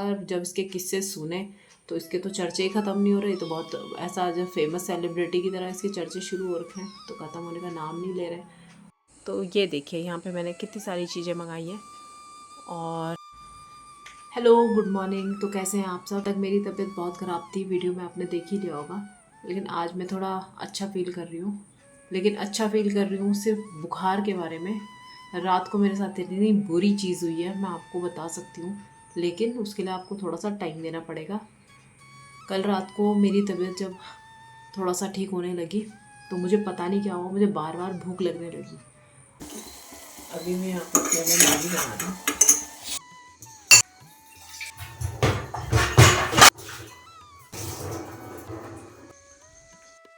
और जब इसके किस्से सुने तो इसके तो चर्चे ही ख़त्म नहीं हो रहे। तो बहुत ऐसा जो फेमस सेलिब्रिटी की तरह इसके चर्चे शुरू हो रखे हैं, तो ख़त्म होने का नाम नहीं ले रहे। तो ये देखिए यहाँ पे मैंने कितनी सारी चीज़ें मंगाई हैं। और हेलो, गुड मॉर्निंग। तो कैसे हैं आप सब? तक मेरी तबीयत बहुत ख़राब थी, वीडियो में आपने देख ही लिया होगा। लेकिन आज मैं थोड़ा अच्छा फील कर रही हूँ। सिर्फ बुखार के बारे में। रात को मेरे साथ इतनी बुरी चीज़ हुई है, मैं आपको बता सकती हूँ, लेकिन उसके लिए आपको थोड़ा सा टाइम देना पड़ेगा। कल रात को मेरी तबीयत जब थोड़ा सा ठीक होने लगी तो मुझे पता नहीं क्या हुआ, मुझे बार बार भूख लगने लगी। अभी मैं यहाँ पर मैगी बना रही हूँ।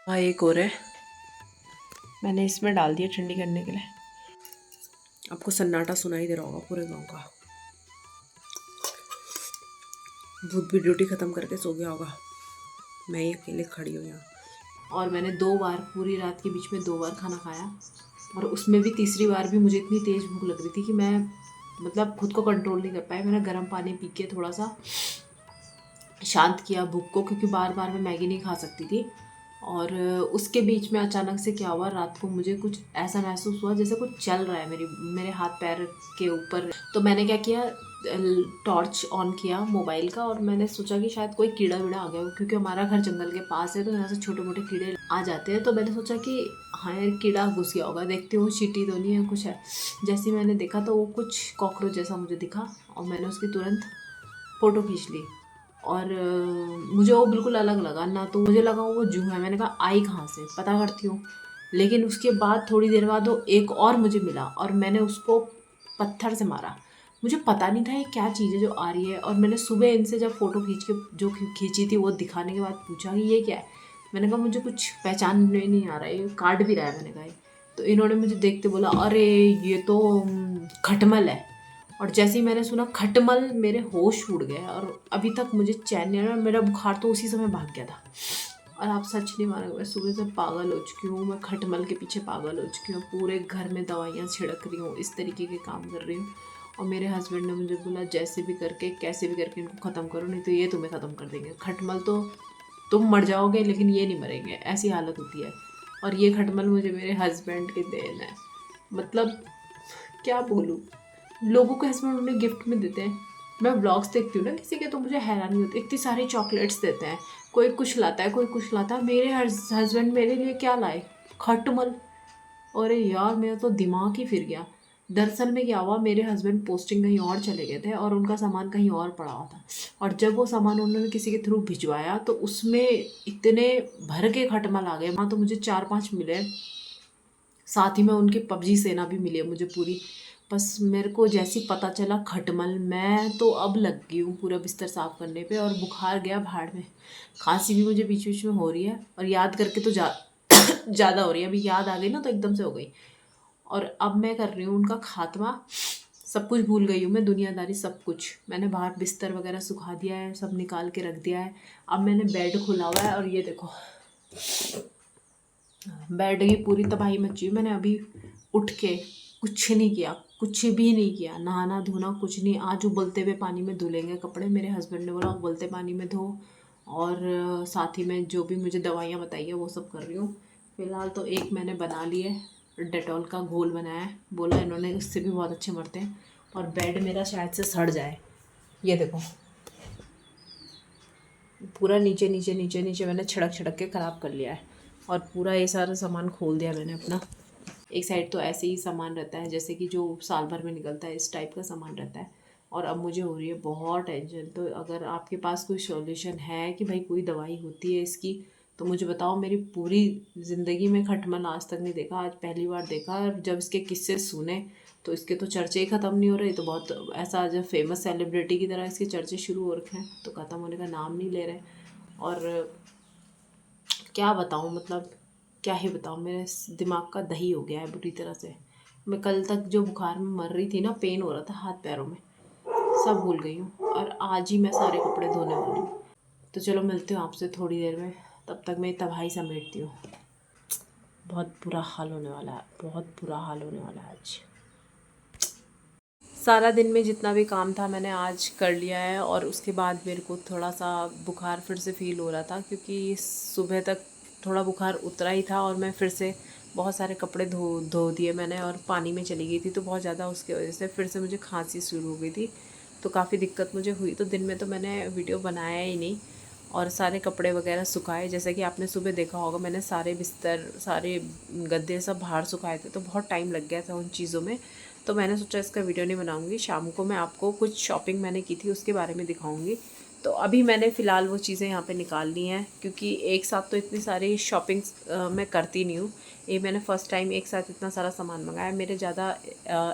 हाँ, एक और है, मैंने इसमें डाल दिया ठंडी करने के लिए। आपको सन्नाटा सुनाई दे रहा होगा पूरे गांव का। भूत भी ड्यूटी ख़त्म करके सो गया होगा, मैं ही अकेले खड़ी हूँ यहाँ। और मैंने 2 बार पूरी रात के बीच में 2 बार खाना खाया, और उसमें भी तीसरी बार भी मुझे इतनी तेज़ भूख लग रही थी कि मैं मतलब खुद को कंट्रोल नहीं कर पाई। मैंने गर्म पानी पी के थोड़ा सा शांत किया भूख को, क्योंकि बार बार मैं मैगी नहीं खा सकती थी। और उसके बीच में अचानक से क्या हुआ, रात को मुझे कुछ ऐसा महसूस हुआ जैसे कुछ चल रहा है मेरे हाथ पैर के ऊपर। तो मैंने क्या किया, टॉर्च ऑन किया मोबाइल का, और मैंने सोचा कि शायद कोई कीड़ा वीड़ा आ गया हो, क्योंकि हमारा घर जंगल के पास है तो यहाँ से छोटे मोटे कीड़े आ जाते हैं। तो मैंने सोचा कि हाँ यार, कीड़ा घुस गया होगा, देखती हूँ चींटी तो नहीं है, कुछ है। जैसे ही मैंने देखा तो वो कुछ कॉकरोच जैसा मुझे दिखा, और मैंने उसकी तुरंत फ़ोटो खींच ली। और मुझे वो बिल्कुल अलग लगा ना, तो मुझे लगा वो जू है। मैंने कहा आई कहाँ से, पता करती हूँ। लेकिन उसके बाद थोड़ी देर बाद वो एक और मुझे मिला, और मैंने उसको पत्थर से मारा। मुझे पता नहीं था ये क्या चीज़ है जो आ रही है। और मैंने सुबह इनसे जब फ़ोटो खींच के जो खींची थी वो दिखाने के बाद पूछा कि ये क्या है। मैंने कहा मुझे कुछ पहचान में नहीं आ रहा है, ये काट भी रहा है। मैंने कहा तो इन्होंने मुझे देखते बोला, अरे ये तो खटमल है। और जैसे ही मैंने सुना खटमल, मेरे होश उड़ गए, और अभी तक मुझे चैन नहीं आया। मेरा बुखार तो उसी समय भाग गया था। और आप सच नहीं मानोगे, मैं सुबह से पागल हो चुकी हूँ, मैं खटमल के पीछे पागल हो चुकी हूँ। पूरे घर में दवाइयाँ छिड़क रही हूँ, इस तरीके के काम कर रही हूँ। और मेरे हस्बैंड ने मुझे बोला जैसे भी करके कैसे भी करके इनको ख़त्म करो, नहीं तो ये तुम्हें ख़त्म कर देंगे। खटमल तो तुम मर जाओगे लेकिन ये नहीं मरेंगे, ऐसी हालत होती है। और ये खटमल मुझे मेरे हस्बैंड की देन है। मतलब क्या बोलूँ, लोगों को हस्बैंड उन्हें गिफ्ट में देते हैं। मैं व्लॉग्स देखती हूँ ना किसी के, तो मुझे हैरानी होती है, इतनी सारी चॉकलेट्स देते हैं। कोई कुछ लाता है, कोई कुछ लाता है। मेरे हस्बैंड मेरे लिए क्या लाए, खटमल। अरे यार, मेरा तो दिमाग ही फिर गया। दरअसल में क्या हुआ, मेरे हस्बैंड पोस्टिंग कहीं और चले गए थे, और उनका सामान कहीं और पड़ा हुआ था। और जब वो सामान उन्होंने किसी के थ्रू भिजवाया तो उसमें इतने भर के खटमल आ गए। वहाँ तो मुझे 4-5 मिले, साथ ही में उनकी पबजी सेना भी मिली है मुझे पूरी। बस मेरे को जैसी पता चला खटमल, मैं तो अब लग गई हूँ पूरा बिस्तर साफ़ करने पे, और बुखार गया भाड़ में। खांसी भी मुझे बीच बीच में हो रही है, और याद करके तो ज़्यादा हो रही है। अभी याद आ गई ना तो एकदम से हो गई। और अब मैं कर रही हूँ उनका खात्मा। सब कुछ भूल गई हूँ मैं, दुनियादारी सब कुछ। मैंने बाहर बिस्तर वगैरह सुखा दिया है, सब निकाल के रख दिया है। अब मैंने बेड खुला हुआ है, और ये देखो बेड की पूरी तबाही मची हुई। मैंने अभी उठ के कुछ नहीं किया, कुछ भी नहीं किया, नहाना धोना कुछ नहीं। आज उबलते हुए पानी में धुलेंगे कपड़े, मेरे हस्बैंड ने बोला उबलते पानी में धो। और साथ ही में जो भी मुझे दवाइयाँ बताई है वो सब कर रही हूँ। फ़िलहाल तो एक मैंने बना ली है, डेटॉल का घोल बनाया है, बोला इन्होंने उससे भी बहुत अच्छे मरते हैं। और बेड मेरा शायद से सड़ जाए, ये देखो पूरा नीचे नीचे नीचे नीचे मैंने छिड़क छिड़क के ख़राब कर लिया है। और पूरा ये सारा सामान खोल दिया मैंने अपना। एक साइड तो ऐसे ही सामान रहता है जैसे कि जो साल भर में निकलता है, इस टाइप का सामान रहता है। और अब मुझे हो रही है बहुत टेंशन। तो अगर आपके पास कोई सॉल्यूशन है कि भाई कोई दवाई होती है इसकी, तो मुझे बताओ। मेरी पूरी ज़िंदगी में खटमल आज तक नहीं देखा, आज पहली बार देखा। और जब इसके किस्से सुने तो इसके तो चर्चे ही ख़त्म नहीं हो रहे। तो बहुत ऐसा जब फेमस सेलिब्रिटी की तरह इसके चर्चे शुरू हो रखे हैं, तो ख़त्म होने का नाम नहीं ले रहे। और क्या बताऊँ, मतलब क्या ही बताऊँ, मेरे दिमाग का दही हो गया है बुरी तरह से। मैं कल तक जो बुखार में मर रही थी ना, पेन हो रहा था हाथ पैरों में, सब भूल गई हूँ। और आज ही मैं सारे कपड़े धोने वाली हूँ। तो चलो मिलती हूँ आपसे थोड़ी देर में, तब तक मैं तबाही समेटती हूँ। बहुत बुरा हाल होने वाला है, बहुत बुरा हाल होने वाला है आज। सारा दिन में जितना भी काम था मैंने आज कर लिया है। और उसके बाद मेरे को थोड़ा सा बुखार फिर से फ़ील हो रहा था, क्योंकि सुबह तक थोड़ा बुखार उतरा ही था और मैं फिर से बहुत सारे कपड़े धो दिए मैंने और पानी में चली गई थी, तो बहुत ज़्यादा उसकी वजह से फिर से मुझे खांसी शुरू हो गई थी, तो काफ़ी दिक्कत मुझे हुई। तो दिन में तो मैंने वीडियो बनाया ही नहीं और सारे कपड़े वगैरह सुखाए। जैसे कि आपने सुबह देखा होगा, मैंने सारे बिस्तर, सारे गद्दे सब बाहर सुखाए थे, तो बहुत टाइम लग गया था उन चीज़ों में। तो मैंने सोचा इसका वीडियो नहीं बनाऊंगी, शाम को मैं आपको कुछ शॉपिंग मैंने की थी उसके बारे में दिखाऊंगी। तो अभी मैंने फ़िलहाल वो चीज़ें यहाँ पे निकाल ली हैं, क्योंकि एक साथ तो इतनी सारी शॉपिंग मैं करती नहीं हूँ। ये मैंने फ़र्स्ट टाइम एक साथ इतना सारा सामान मंगाया। मेरे ज़्यादा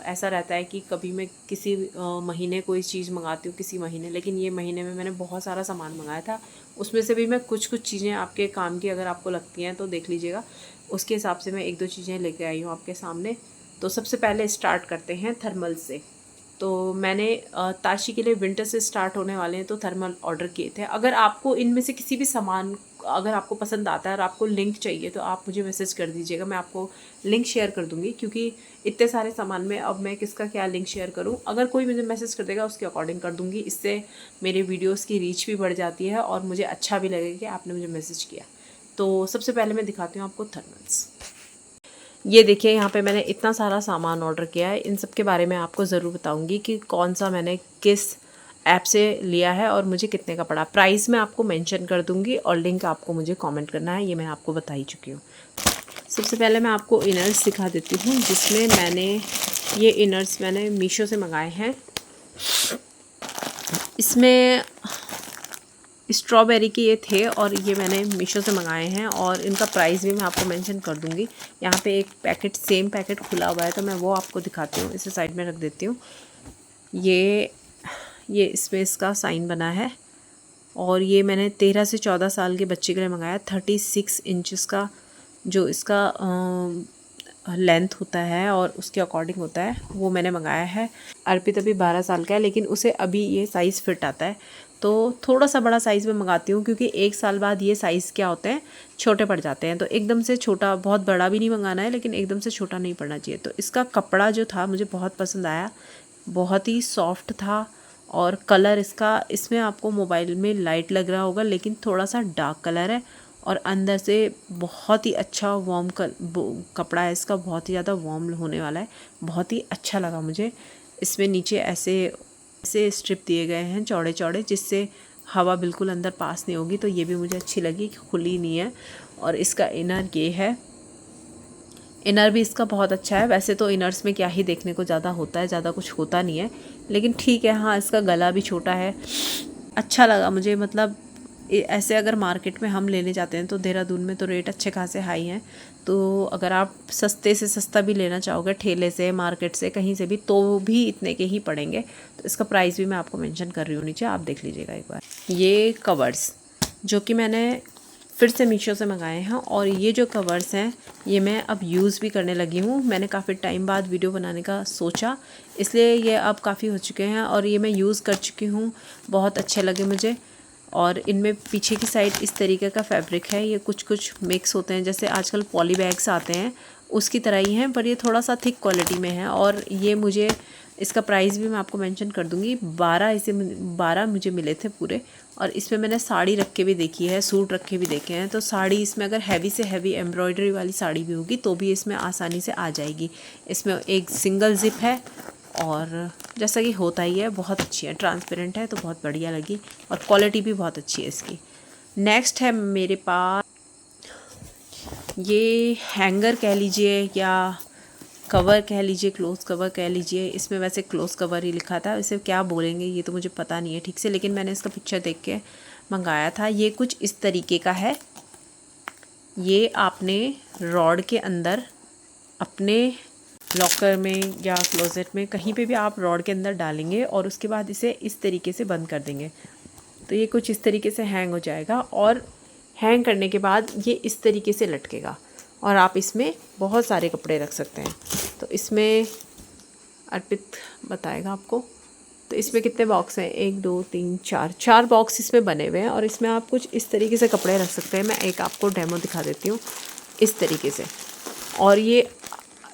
ऐसा रहता है कि कभी मैं किसी महीने कोई चीज़ मंगाती हूँ किसी महीने, लेकिन ये महीने में मैंने बहुत सारा सामान मंगाया था। उसमें से भी मैं कुछ चीज़ें आपके काम की अगर आपको लगती हैं तो देख लीजिएगा, उसके हिसाब से मैं एक दो चीज़ें लेके आई हूँ आपके सामने। तो सबसे पहले स्टार्ट करते हैं थर्मल से। तो मैंने ताशी के लिए विंटर से स्टार्ट होने वाले हैं तो थर्मल ऑर्डर किए थे। अगर आपको इनमें से किसी भी सामान अगर आपको पसंद आता है और आपको लिंक चाहिए तो आप मुझे मैसेज कर दीजिएगा, मैं आपको लिंक शेयर कर दूँगी, क्योंकि इतने सारे सामान में अब मैं किसका क्या लिंक शेयर करूँ। अगर कोई मुझे मैसेज कर देगा उसके अकॉर्डिंग कर दूँगी, इससे मेरे वीडियोज़ की रीच भी बढ़ जाती है और मुझे अच्छा भी लगेगा कि आपने मुझे मैसेज किया। तो सबसे पहले मैं दिखाती हूँ आपको थर्मल्स। ये देखिए, यहाँ पे मैंने इतना सारा सामान ऑर्डर किया है। इन सब के बारे में आपको ज़रूर बताऊंगी कि कौन सा मैंने किस ऐप से लिया है और मुझे कितने का पड़ा। प्राइस मैं आपको मेंशन कर दूंगी और लिंक आपको मुझे कमेंट करना है, ये मैं आपको बता ही चुकी हूँ। सबसे पहले मैं आपको इनर्स दिखा देती हूँ, जिसमें मैंने ये इनर्स मैंने मीशो से मंगाए हैं। इसमें स्ट्रॉबेरी के ये थे और ये मैंने मीशो से मंगाए हैं और इनका प्राइस भी मैं आपको मेंशन कर दूंगी। यहाँ पे एक पैकेट, सेम पैकेट खुला हुआ है, तो मैं वो आपको दिखाती हूँ। इसे साइड में रख देती हूँ। ये इसमें इसका साइन बना है और ये मैंने 13 से 14 साल के बच्चे के लिए मंगाया। 36 इंचज़ का जो इसका लेंथ होता है और उसके अकॉर्डिंग होता है, वो मैंने मंगाया है। अर्पित अभी 12 साल का है, लेकिन उसे अभी ये साइज़ फिट आता है, तो थोड़ा सा बड़ा साइज़ में मंगाती हूँ, क्योंकि 1 साल बाद ये साइज़ क्या होते हैं, छोटे पड़ जाते हैं। तो एकदम से छोटा, बहुत बड़ा भी नहीं मंगाना है, लेकिन एकदम से छोटा नहीं पड़ना चाहिए। तो इसका कपड़ा जो था मुझे बहुत पसंद आया, बहुत ही सॉफ्ट था और कलर इसमें आपको मोबाइल में लाइट लग रहा होगा, लेकिन थोड़ा सा डार्क कलर है और अंदर से बहुत ही अच्छा वार्म कपड़ा है इसका, बहुत ही ज़्यादा वार्म होने वाला है। बहुत ही अच्छा लगा मुझे। इसमें नीचे ऐसे स्ट्रिप दिए गए हैं चौड़े चौड़े, जिससे हवा बिल्कुल अंदर पास नहीं होगी, तो ये भी मुझे अच्छी लगी कि खुली नहीं है। और इसका इनर ये है, इनर भी इसका बहुत अच्छा है। वैसे तो इनर्स में क्या ही देखने को ज़्यादा होता है, ज़्यादा कुछ होता नहीं है, लेकिन ठीक है। हाँ, इसका गला भी छोटा है, अच्छा लगा मुझे। मतलब ऐसे अगर मार्केट में हम लेने जाते हैं तो देहरादून में तो रेट अच्छे खासे हाई हैं, तो अगर आप सस्ते से सस्ता भी लेना चाहोगे ठेले से, मार्केट से, कहीं से भी, तो भी इतने के ही पड़ेंगे। तो इसका प्राइस भी मैं आपको मेंशन कर रही हूँ नीचे, आप देख लीजिएगा एक बार। ये कवर्स जो कि मैंने फिर से मीशो से मंगाए हैं, और ये जो कवर्स हैं ये मैं अब यूज़ भी करने लगी हूँ। मैंने काफ़ी टाइम बाद वीडियो बनाने का सोचा, इसलिए ये अब काफ़ी हो चुके हैं और ये मैं यूज़ कर चुकी हूँ, बहुत अच्छे लगे मुझे। और इनमें पीछे की साइड इस तरीके का फैब्रिक है। ये कुछ मिक्स होते हैं, जैसे आजकल पॉली बैग्स आते हैं उसकी तरह ही हैं, पर ये थोड़ा सा थिक क्वालिटी में है। और ये मुझे, इसका प्राइस भी मैं आपको मेंशन कर दूंगी। 12 मुझे मिले थे पूरे। और इसमें मैंने साड़ी रख के भी देखी है, सूट रख के भी देखे हैं। तो साड़ी इसमें अगर हैवी से हैवी एम्ब्रॉयडरी वाली साड़ी भी होगी तो भी इसमें आसानी से आ जाएगी। इसमें एक सिंगल ज़िप है और जैसा कि होता ही है, बहुत अच्छी है, ट्रांसपेरेंट है, तो बहुत बढ़िया लगी और क्वालिटी भी बहुत अच्छी है इसकी। नेक्स्ट है मेरे पास ये हैंगर कह लीजिए या कवर कह लीजिए, क्लोज कवर कह लीजिए। इसमें वैसे क्लोज कवर ही लिखा था, इसे क्या बोलेंगे ये तो मुझे पता नहीं है ठीक से, लेकिन मैंने इसका पिक्चर देख के मंगाया था। ये कुछ इस तरीके का है। ये आपने रॉड के अंदर अपने लॉकर में या क्लोजेट में कहीं पे भी आप रॉड के अंदर डालेंगे और उसके बाद इसे इस तरीके से बंद कर देंगे, तो ये कुछ इस तरीके से हैंग हो जाएगा। और हैंग करने के बाद ये इस तरीके से लटकेगा और आप इसमें बहुत सारे कपड़े रख सकते हैं। तो इसमें अर्पित बताएगा आपको। तो इसमें कितने बॉक्स हैं, 1 2 3 4 बॉक्स इसमें बने हुए हैं और इसमें आप कुछ इस तरीके से कपड़े रख सकते हैं। मैं एक आपको डेमो दिखा देती हूँ इस तरीके से। और ये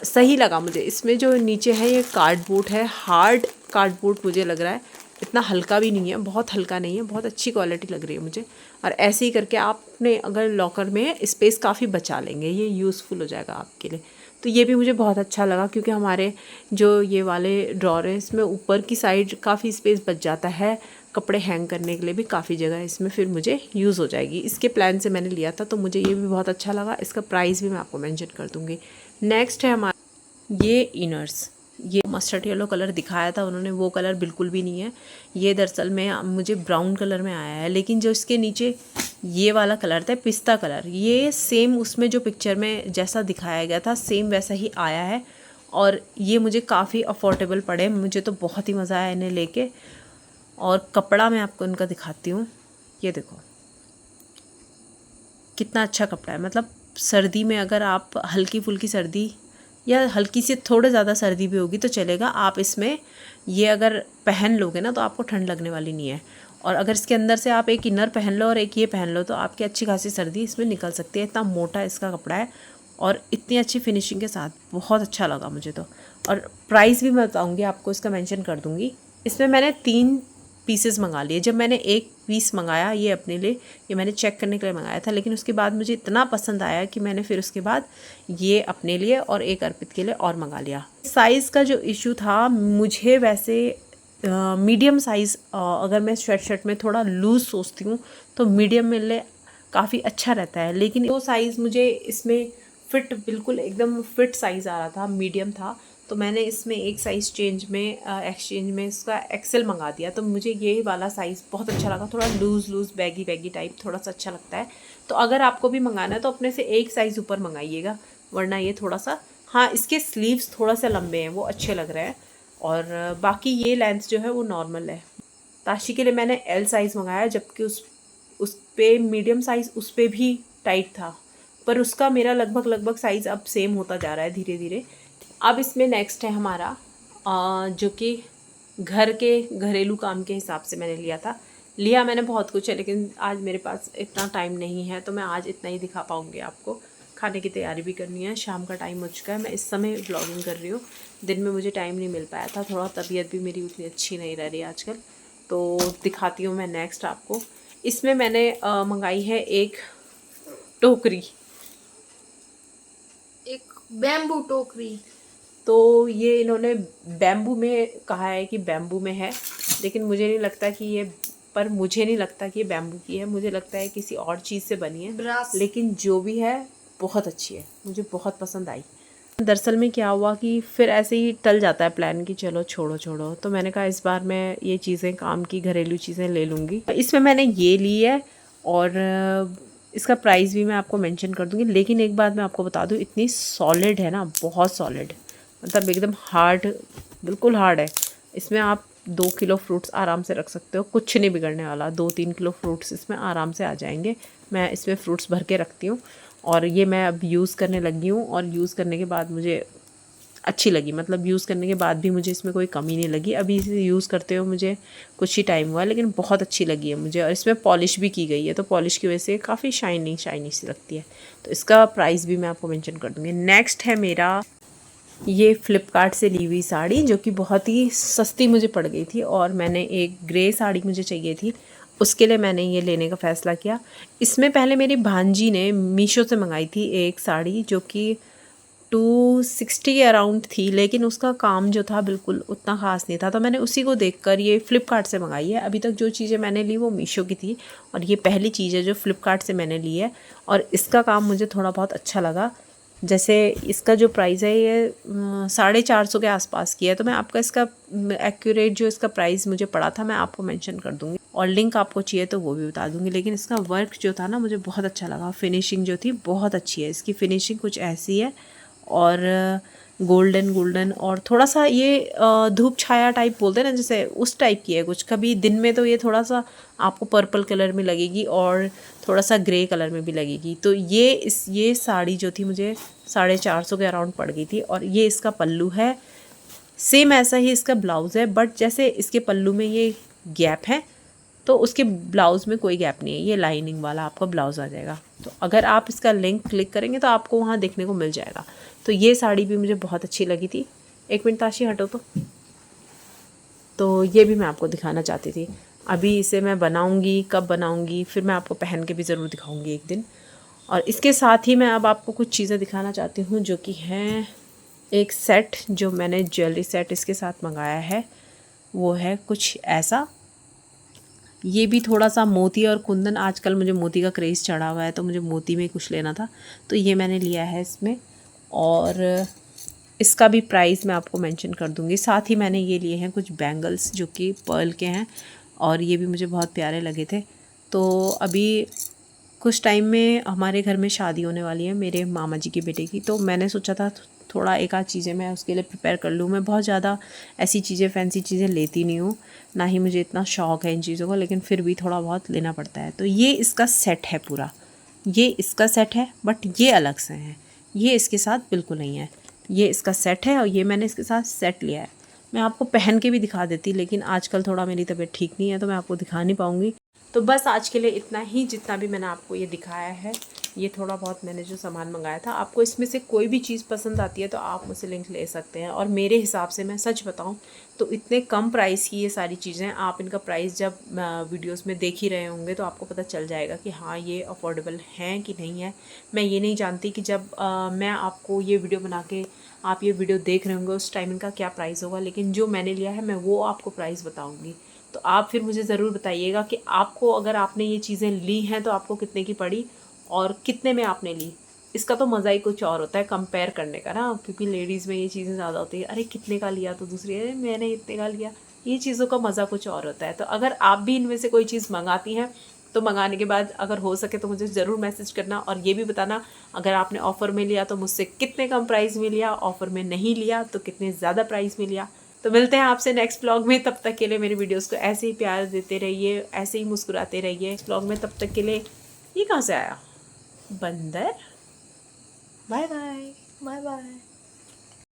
सही लगा मुझे। इसमें जो नीचे है ये कार्डबोर्ड है, हार्ड कार्डबोर्ड मुझे लग रहा है, इतना हल्का भी नहीं है, बहुत हल्का नहीं है, बहुत अच्छी क्वालिटी लग रही है मुझे। और ऐसे ही करके आपने अगर लॉकर में स्पेस काफ़ी बचा लेंगे, ये यूज़फुल हो जाएगा आपके लिए। तो ये भी मुझे बहुत अच्छा लगा, क्योंकि हमारे जो ये वाले ड्रॉर है इसमें ऊपर की साइड काफ़ी स्पेस बच जाता है, कपड़े हैंग करने के लिए भी काफ़ी जगह इसमें फिर मुझे यूज़ हो जाएगी। इसके प्लान से मैंने लिया था, तो मुझे ये भी बहुत अच्छा लगा। इसका प्राइस भी मैं आपको मेंशन कर दूँगी। नेक्स्ट है हमारा ये इनर्स। ये मस्टर्ड येलो कलर दिखाया था उन्होंने, वो कलर बिल्कुल भी नहीं है। ये दरअसल में मुझे ब्राउन कलर में आया है, लेकिन जो इसके नीचे ये वाला कलर था पिस्ता कलर, ये सेम उसमें जो पिक्चर में जैसा दिखाया गया था सेम वैसा ही आया है। और ये मुझे काफ़ी अफोर्डेबल पड़े, मुझे तो बहुत ही मज़ा आया इन्हें लेके। और कपड़ा मैं आपको इनका दिखाती हूँ, ये देखो कितना अच्छा कपड़ा है। मतलब सर्दी में अगर आप हल्की फुल्की सर्दी या हल्की सी थोड़े ज़्यादा सर्दी भी होगी तो चलेगा, आप इसमें ये अगर पहन लोगे ना तो आपको ठंड लगने वाली नहीं है। और अगर इसके अंदर से आप एक इनर पहन लो और एक ये पहन लो तो आपकी अच्छी खासी सर्दी इसमें निकल सकती है। इतना मोटा इसका कपड़ा है और इतनी अच्छी फिनिशिंग के साथ, बहुत अच्छा लगा मुझे तो। और प्राइस भी मैं बताऊँगी आपको, इसका मेंशन कर दूँगी। इसमें मैंने 3 पीसेस मंगा लिए। जब मैंने एक पीस मंगाया ये अपने लिए, ये मैंने चेक करने के लिए मंगाया था, लेकिन उसके बाद मुझे इतना पसंद आया कि मैंने फिर उसके बाद ये अपने लिए और एक अर्पित के लिए और मंगा लिया। साइज़ का जो इशू था, मुझे वैसे मीडियम साइज़, अगर मैं शर्ट में थोड़ा लूज़ सोचती हूँ तो मीडियम मेरे लिए काफ़ी अच्छा रहता है। लेकिन वो साइज़ मुझे इसमें फिट, बिल्कुल एकदम फिट साइज़ आ रहा था, मीडियम था। तो मैंने इसमें एक साइज़ एक्सचेंज में इसका एक्सेल मंगा दिया। तो मुझे ये वाला साइज़ बहुत अच्छा लगा, थोड़ा लूज़ बैगी टाइप थोड़ा सा अच्छा लगता है। तो अगर आपको भी मंगाना है तो अपने से एक साइज़ ऊपर मंगाइएगा, वरना ये थोड़ा सा, हाँ इसके स्लीव्स थोड़ा सा लंबे हैं, वो अच्छे लग रहे हैं। और बाकी ये लेंथ जो है वो नॉर्मल है। ताशी के लिए मैंने एल साइज़ मंगाया, जबकि उस पे मीडियम साइज़ उस पर भी टाइट था, पर उसका मेरा लगभग साइज़ अब सेम होता जा रहा है धीरे धीरे। अब इसमें नेक्स्ट है हमारा जो कि घर के घरेलू काम के हिसाब से मैंने लिया मैंने बहुत कुछ है, लेकिन आज मेरे पास इतना टाइम नहीं है, तो मैं आज इतना ही दिखा पाऊँगी आपको। खाने की तैयारी भी करनी है, शाम का टाइम हो चुका है, मैं इस समय व्लॉगिंग कर रही हूँ। दिन में मुझे टाइम नहीं मिल पाया था, थोड़ा तबीयत भी मेरी उतनी अच्छी नहीं रह रही आजकल। तो दिखाती हूँ मैं नेक्स्ट आपको। इसमें मैंने मंगाई है एक टोकरी, एक बैम्बू टोकरी। तो ये इन्होंने बैम्बू में कहा है कि बैम्बू में है, लेकिन मुझे नहीं लगता कि ये बैम्बू की है, मुझे लगता है किसी और चीज़ से बनी है। लेकिन जो भी है बहुत अच्छी है, मुझे बहुत पसंद आई। दरअसल में क्या हुआ कि फिर ऐसे ही टल जाता है प्लान कि चलो छोड़ो, तो मैंने कहा इस बार मैं ये चीज़ें, काम की घरेलू चीज़ें ले लूँगी। इसमें मैंने ये ली है और इसका प्राइस भी मैं आपको मेंशन कर दूँगी। लेकिन एक बात मैं आपको बता दूँ, इतनी सॉलिड है ना, बहुत सॉलिड, मतलब एकदम हार्ड, बिल्कुल हार्ड है। इसमें आप 2 किलो फ्रूट्स आराम से रख सकते हो, कुछ नहीं बिगड़ने वाला। 2-3 किलो फ्रूट्स इसमें आराम से आ जाएंगे। मैं इसमें फ्रूट्स भर के रखती हूँ और ये मैं अब यूज़ करने लगी हूँ, और यूज़ करने के बाद मुझे अच्छी लगी। मतलब यूज़ करने के बाद भी मुझे इसमें कोई कमी नहीं लगी। अभी इसे यूज़ करते हुए मुझे कुछ ही टाइम हुआ, लेकिन बहुत अच्छी लगी है मुझे। और इसमें पॉलिश भी की गई है, तो पॉलिश की वजह से काफ़ी शाइनी सी लगती है। तो इसका प्राइस भी मैं आपको मेंशन कर दूँगी। नेक्स्ट है मेरा ये फ़्लिपकार्ट से ली हुई साड़ी, जो कि बहुत ही सस्ती मुझे पड़ गई थी, और मैंने एक ग्रे साड़ी मुझे चाहिए थी, उसके लिए मैंने ये लेने का फ़ैसला किया। इसमें पहले मेरी भांजी ने मीशो से मंगाई थी एक साड़ी, जो कि 260 के अराउंड थी, लेकिन उसका काम जो था बिल्कुल उतना ख़ास नहीं था। तो मैंने उसी को देखकर ये फ़्लिपकार्ट से मंगाई है। अभी तक जो चीज़ें मैंने ली वो मीशो की थी, और ये पहली चीज़ है जो फ़्लिपकार्ट से मैंने ली है, और इसका काम मुझे थोड़ा बहुत अच्छा लगा। जैसे इसका जो प्राइस है ये 450 के आसपास की है। तो मैं आपका इसका एक्यूरेट जो इसका प्राइस मुझे पड़ा था मैं आपको मेंशन कर दूँगी, और लिंक आपको चाहिए तो वो भी बता दूँगी। लेकिन इसका वर्क जो था ना मुझे बहुत अच्छा लगा, फिनिशिंग जो थी बहुत अच्छी है। इसकी फिनिशिंग कुछ ऐसी है, और गोल्डन और थोड़ा सा ये धूप छाया टाइप बोलते हैं ना, जैसे उस टाइप की है कुछ। कभी दिन में तो ये थोड़ा सा आपको पर्पल कलर में लगेगी और थोड़ा सा ग्रे कलर में भी लगेगी। तो ये साड़ी जो थी मुझे 450 के अराउंड पड़ गई थी। और ये इसका पल्लू है, सेम ऐसा ही इसका ब्लाउज़ है, बट जैसे इसके पल्लू में ये गैप है तो उसके ब्लाउज़ में कोई गैप नहीं है, ये लाइनिंग वाला आपका ब्लाउज़ आ जाएगा। तो अगर आप इसका लिंक क्लिक करेंगे तो आपको वहाँ देखने को मिल जाएगा। तो ये साड़ी भी मुझे बहुत अच्छी लगी थी। एक मिनट ताशी हटो तो। तो ये भी मैं आपको दिखाना चाहती थी। अभी इसे मैं बनाऊंगी, कब बनाऊंगी फिर मैं आपको पहन के भी ज़रूर दिखाऊंगी एक दिन। और इसके साथ ही मैं अब आपको कुछ चीज़ें दिखाना चाहती हूँ जो कि हैं एक सेट जो मैंने ज्वेलरी सेट इसके साथ मंगाया है। वो है कुछ ऐसा, ये भी थोड़ा सा मोती और कुंदन, आजकल मुझे मोती का क्रेज़ चढ़ा हुआ है तो मुझे मोती में कुछ लेना था, तो ये मैंने लिया है इसमें। और इसका भी प्राइस मैं आपको मेंशन कर दूंगी। साथ ही मैंने ये लिए हैं कुछ बैंगल्स जो कि पर्ल के हैं और ये भी मुझे बहुत प्यारे लगे थे। तो अभी कुछ टाइम में हमारे घर में शादी होने वाली है मेरे मामा जी के बेटे की, तो मैंने सोचा था थोड़ा एक आध चीज़ें मैं उसके लिए प्रिपेयर कर लूँ। मैं बहुत ज़्यादा ऐसी चीज़ें फैंसी चीज़ें लेती नहीं हूँ, ना ही मुझे इतना शौक़ है इन चीज़ों का, लेकिन फिर भी थोड़ा बहुत लेना पड़ता है। तो ये इसका सेट है पूरा, ये इसका सेट है, बट ये अलग से हैं, ये इसके साथ बिल्कुल नहीं है। ये इसका सेट है और ये मैंने इसके साथ सेट लिया है। मैं आपको पहन के भी दिखा देती, लेकिन आजकल थोड़ा मेरी तबीयत ठीक नहीं है तो मैं आपको दिखा नहीं पाऊँगी। तो बस आज के लिए इतना ही, जितना भी मैंने आपको ये दिखाया है, ये थोड़ा बहुत मैंने जो सामान मंगाया था। आपको इसमें से कोई भी चीज़ पसंद आती है तो आप मुझसे लिंक ले सकते हैं। और मेरे हिसाब से मैं सच बताऊं तो इतने कम प्राइस की ये सारी चीज़ें, आप इनका प्राइस जब वीडियोस में देख ही रहे होंगे तो आपको पता चल जाएगा कि हाँ ये अफोर्डेबल हैं कि नहीं है। मैं ये नहीं जानती कि जब मैं आपको ये वीडियो बना के आप ये वीडियो देख रहे होंगे उस टाइम इनका क्या प्राइस होगा, लेकिन जो मैंने लिया है मैं वो आपको प्राइस बताऊँगी। तो आप फिर मुझे ज़रूर बताइएगा कि आपको, अगर आपने ये चीज़ें ली हैं तो आपको कितने की पड़ी और कितने में आपने ली। इसका तो मज़ा ही कुछ और होता है कंपेयर करने का ना, क्योंकि लेडीज़ में ये चीज़ें ज़्यादा होती है, अरे कितने का लिया तो दूसरी, अरे मैंने इतने का लिया। ये चीज़ों का मज़ा कुछ और होता है। तो अगर आप भी इनमें से कोई चीज़ मंगाती हैं तो मंगाने के बाद अगर हो सके तो मुझे ज़रूर मैसेज करना और ये भी बताना अगर आपने ऑफ़र में लिया तो मुझसे कितने कम प्राइस में लिया, ऑफ़र में नहीं लिया तो कितने ज़्यादा प्राइस में लिया। तो मिलते हैं आपसे नेक्स्ट व्लॉग में। तब तक के लिए मेरी वीडियोस को ऐसे ही प्यार देते रहिए, ऐसे ही मुस्कुराते रहिए इस व्लॉग में। तब तक के लिए, ये कहाँ से आया बंदर, बाय बाय। Bye bye.